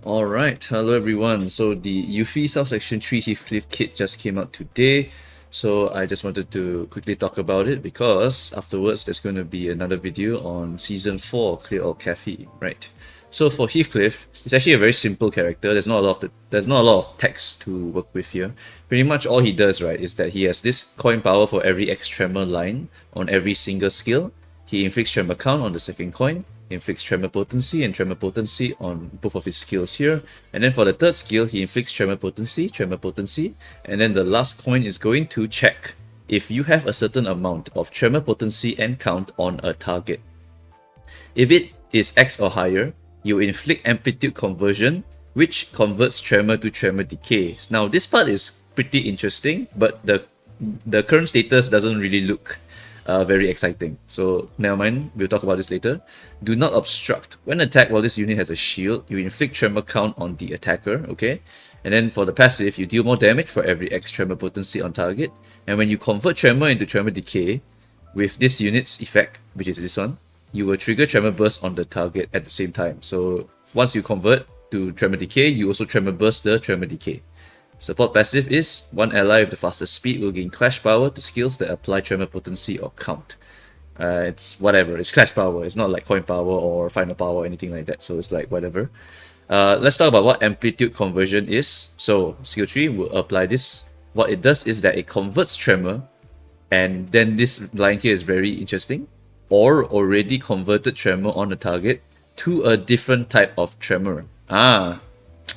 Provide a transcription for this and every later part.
Alright, hello everyone. So the Oufi Section 3 Heathcliff kit just came out today. So I just wanted to quickly talk about it because afterwards there's going to be another video on Season 4 Clear All Cafe, right? So for Heathcliff, it's actually a very simple character. There's not a lot of text to work with here. Pretty much all he does, right, is that he has this coin power for every X Tremor line on every single skill. He inflicts Tremor count on the second coin, inflicts Tremor Potency and Tremor Potency on both of his skills here. And then for the third skill, he inflicts Tremor Potency, and then the last coin is going to check if you have a certain amount of Tremor Potency and count on a target. If it is X or higher, you inflict Amplitude Conversion, which converts Tremor to Tremor Decay. Now this part is pretty interesting, but the current status doesn't really look very exciting. So never mind, we'll talk about this later. Do not obstruct. When attacked while this unit has a shield, you inflict Tremor count on the attacker, okay? And then for the passive, you deal more damage for every X Tremor Potency on target. And when you convert Tremor into Tremor Decay, with this unit's effect, which is this one, you will trigger Tremor Burst on the target at the same time. So once you convert to Tremor Decay, you also Tremor Burst the Tremor Decay. Support passive is one ally with the fastest speed will gain clash power to skills that apply Tremor Potency or count. It's whatever, it's clash power, it's not like coin power or final power or anything like that, so it's like whatever. Let's talk about what Amplitude Conversion is. So skill 3 will apply this. What it does is that it converts Tremor, and then this line here is very interesting, or already converted Tremor on the target to a different type of Tremor.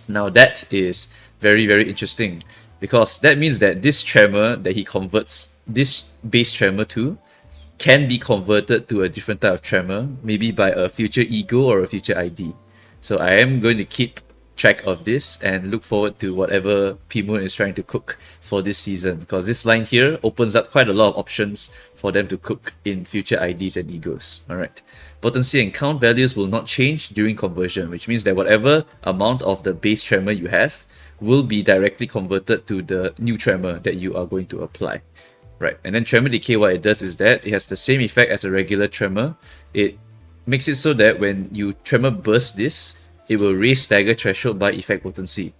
Now that is very, very interesting, because that means that this Tremor that he converts this base Tremor to can be converted to a different type of Tremor, maybe by a future ego or a future ID. So I am going to keep track of this and look forward to whatever Pmoon is trying to cook for this season, because this line here opens up quite a lot of options for them to cook in future IDs and egos. Alright. Potency and count values will not change during conversion, which means that whatever amount of the base Tremor you have will be directly converted to the new Tremor that you are going to apply. Right, and then Tremor Decay, what it does is that it has the same effect as a regular Tremor. It makes it so that when you Tremor Burst this, it will raise stagger threshold by effect potency.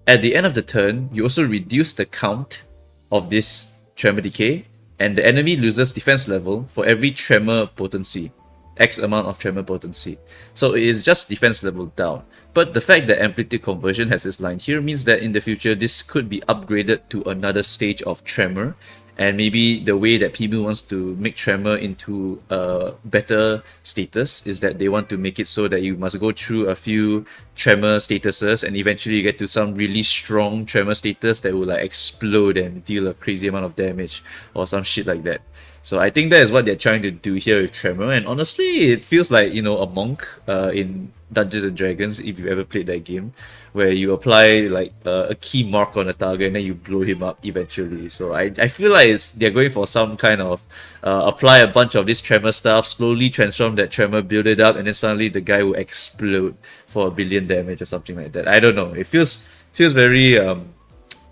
At the end of the turn, you also reduce the count of this Tremor Decay, and the enemy loses defense level for every Tremor potency. X amount of Tremor potency. So it is just defense level down. But the fact that Amplitude Conversion has this line here means that in the future this could be upgraded to another stage of Tremor, and maybe the way that Pmoon wants to make Tremor into a better status is that they want to make it so that you must go through a few Tremor statuses and eventually you get to some really strong Tremor status that will like explode and deal a crazy amount of damage or some shit like that. So I think that is what they're trying to do here with Tremor, and honestly it feels like, you know, a monk in Dungeons and Dragons, if you've ever played that game, where you apply like a key mark on a target and then you blow him up eventually. So I feel like they're going for some kind of apply a bunch of this Tremor stuff, slowly transform that Tremor, build it up, and then suddenly the guy will explode for 1 billion damage or something like that. I don't know, it feels very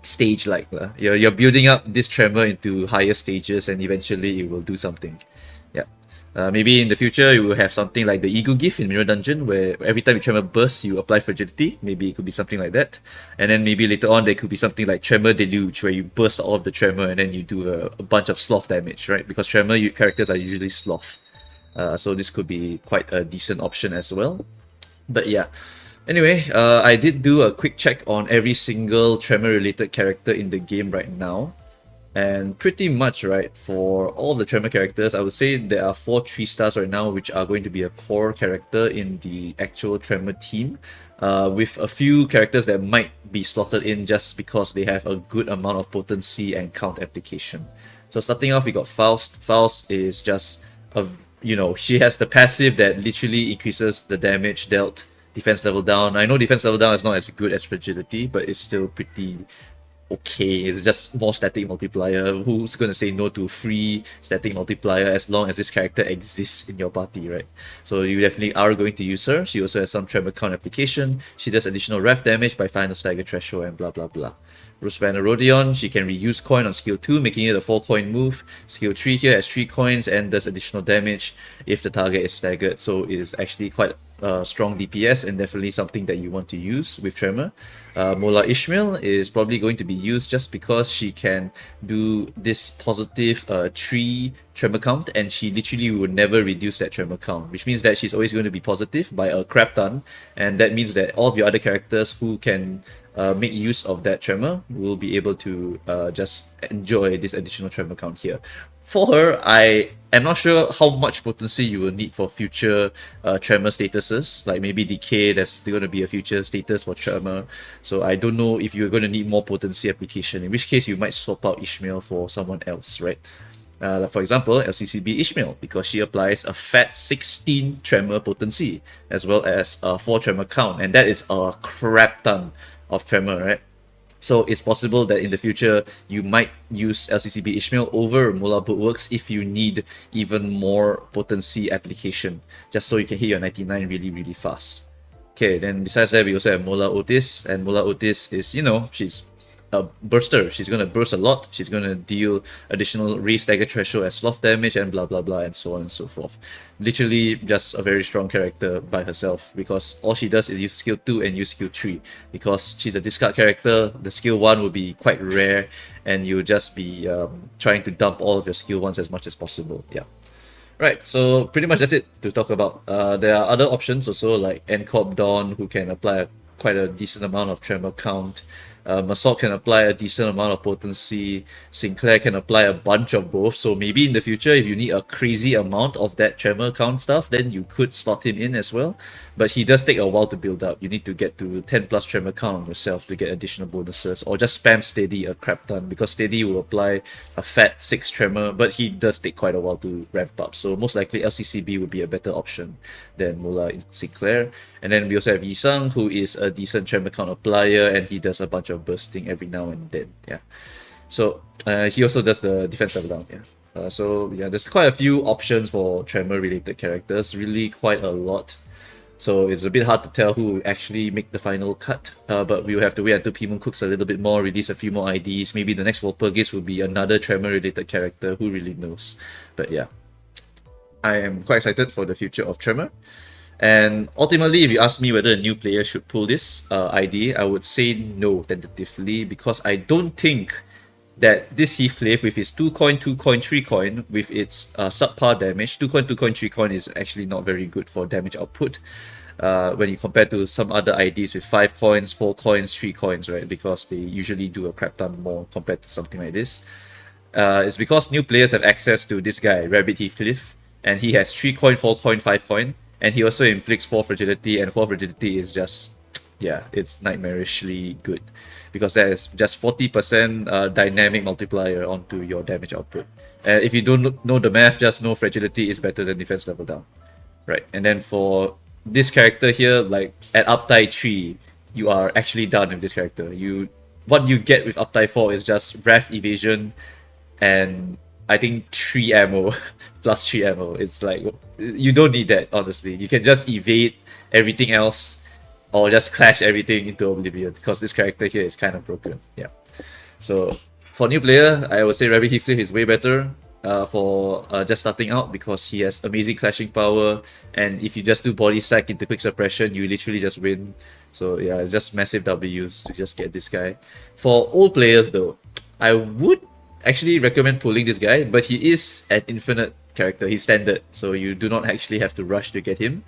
stage like. You're building up this Tremor into higher stages and eventually it will do something. Yeah. Maybe in the future you will have something like the Ego Gift in Mirror Dungeon, where every time you Tremor bursts you apply Fragility. Maybe it could be something like that. And then maybe later on there could be something like Tremor Deluge, where you burst all of the Tremor and then you do a bunch of sloth damage, right? Because Tremor characters are usually sloth. So this could be quite a decent option as well. But yeah. Anyway, I did do a quick check on every single Tremor related character in the game right now. And pretty much, right, for all the Tremor characters, I would say there are 4 3-stars right now which are going to be a core character in the actual Tremor team, with a few characters that might be slotted in just because they have a good amount of potency and count application. So starting off, we got Faust. Faust is just she has the passive that literally increases the damage dealt, defense level down. I know defense level down is not as good as Fragility, but it's still pretty okay. It's just more static multiplier. Who's going to say no to free static multiplier as long as this character exists in your party, right? So you definitely are going to use her. She also has some Tremor count application. She does additional ref damage by final stagger threshold and blah blah blah. Rusvana Rodion, she can reuse coin on skill 2, making it a 4-coin move. Skill 3 here has 3 coins and does additional damage if the target is staggered, so it is actually quite strong DPS and definitely something that you want to use with Tremor. Mola Ishmael is probably going to be used just because she can do this positive 3 Tremor count, and she literally will never reduce that Tremor count, which means that she's always going to be positive by a crap ton, and that means that all of your other characters who can make use of that Tremor will be able to just enjoy this additional Tremor count here. For her, I am not sure how much potency you will need for future Tremor statuses. Like maybe Decay, there's going to be a future status for Tremor. So I don't know if you're going to need more potency application, in which case you might swap out Ishmael for someone else, right? Like for example, LCCB Ishmael, because she applies a fat 16 Tremor potency as well as a 4 Tremor count, and that is a crap ton of Tremor, right? So it's possible that in the future you might use LCCB Ishmael over Mola Bootworks if you need even more potency application, just so you can hit your 99 really, really fast. Okay, then besides that, we also have Mola Otis, and Mola Otis is, you know, she's a burster. She's going to burst a lot. She's going to deal additional raise dagger threshold as sloth damage and blah blah blah and so on and so forth. Literally just a very strong character by herself, because all she does is use skill 2 and use skill 3. Because she's a discard character, the skill 1 will be quite rare and you'll just be trying to dump all of your skill 1s as much as possible. Yeah. Right, so pretty much that's it to talk about. There are other options also, like Ncorp Dawn, who can apply quite a decent amount of Tremor count. Massault can apply a decent amount of potency. Sinclair can apply a bunch of both. So maybe in the future, if you need a crazy amount of that Tremor count stuff, then you could slot him in as well. But he does take a while to build up. You need to get to 10 plus Tremor count yourself to get additional bonuses, or just spam Steady a crap ton, because Steady will apply a fat 6 Tremor, but he does take quite a while to ramp up. So most likely LCCB would be a better option than Mola Sinclair. And then we also have Yisang, who is a decent Tremor count applier, and he does a bunch of bursting every now and then. Yeah. So he also does the defense level down. Yeah. So yeah, there's quite a few options for Tremor related characters. Really quite a lot. So it's a bit hard to tell who will actually make the final cut. But we will have to wait until Pmoon cooks a little bit more, release a few more IDs. Maybe the next Walpurgis will be another Tremor related character. Who really knows? But yeah, I am quite excited for the future of Tremor. And ultimately, if you ask me whether a new player should pull this ID, I would say no tentatively, because I don't think that this Heathcliff with his 2 coin, 2 coin, 3 coin, with its subpar damage, 2 coin, 2 coin, 3 coin is actually not very good for damage output when you compare to some other IDs with 5 coins, 4 coins, 3 coins, right? Because they usually do a crap ton more compared to something like this. It's because new players have access to this guy, Rabbit Heathcliff, and he has 3 coin, 4 coin, 5 coin. And he also inflicts 4 fragility, and 4 fragility is just, yeah, it's nightmarishly good. Because that is just 40% dynamic multiplier onto your damage output. If you don't know the math, just know fragility is better than defense level down. Right, and then for this character here, like at uptie 3, you are actually done with this character. What you get with uptie 4 is just Wrath Evasion and I think 3 ammo plus 3 ammo. It's like, you don't need that, honestly. You can just evade everything else or just clash everything into oblivion, because this character here is kind of broken. Yeah. So for new player, I would say Rabbit Heathcliff is way better for just starting out, because he has amazing clashing power, and if you just do body sack into quick suppression, you literally just win. So yeah, it's just massive W's to just get this guy. For old players though, I would actually recommend pulling this guy, but he is an infinite character. He's standard, so you do not actually have to rush to get him.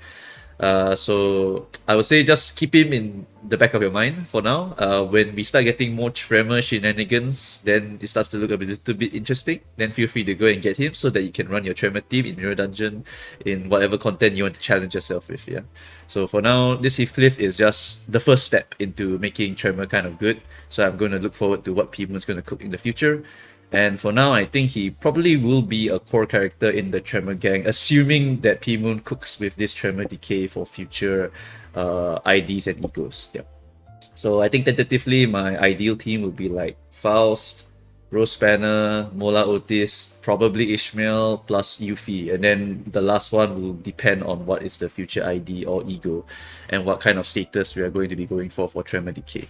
So I would say just keep him in the back of your mind for now. When we start getting more Tremor shenanigans, then it starts to look a little bit interesting. Then feel free to go and get him so that you can run your Tremor team in Mirror Dungeon, in whatever content you want to challenge yourself with. Yeah. So for now, this Heathcliff is just the first step into making Tremor kind of good. So I'm going to look forward to what Pmoon's going to cook in the future. And for now, I think he probably will be a core character in the Tremor gang, assuming that Pmoon cooks with this Tremor Decay for future IDs and egos. Yep. So I think tentatively, my ideal team would be like Faust, Rose Spanner, Mola Otis, probably Ishmael plus Oufi. And then the last one will depend on what is the future ID or ego and what kind of status we are going to be going for Tremor Decay.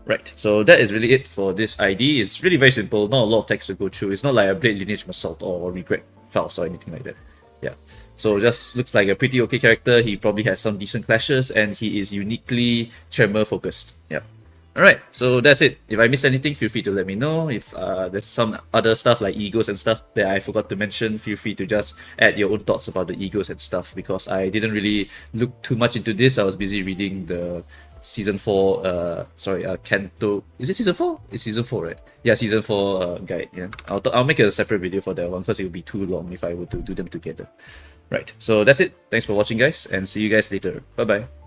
Right, so that is really it for this ID. It's really very simple, not a lot of text to go through. It's not like a Blade Lineage Assault or Regret Faust or anything like that. Yeah. So just looks like a pretty okay character. He probably has some decent clashes, and he is uniquely Tremor focused. Yeah. Alright, so that's it. If I missed anything, feel free to let me know. If there's some other stuff like egos and stuff that I forgot to mention, feel free to just add your own thoughts about the egos and stuff, because I didn't really look too much into this. I was busy reading the season 4 Kanto. Is it season 4? It's season 4, right? Yeah, season 4 guide. Yeah, I'll make a separate video for that one because it would be too long if I were to do them together. Right, so that's it. Thanks for watching, guys, and see you guys later. Bye bye.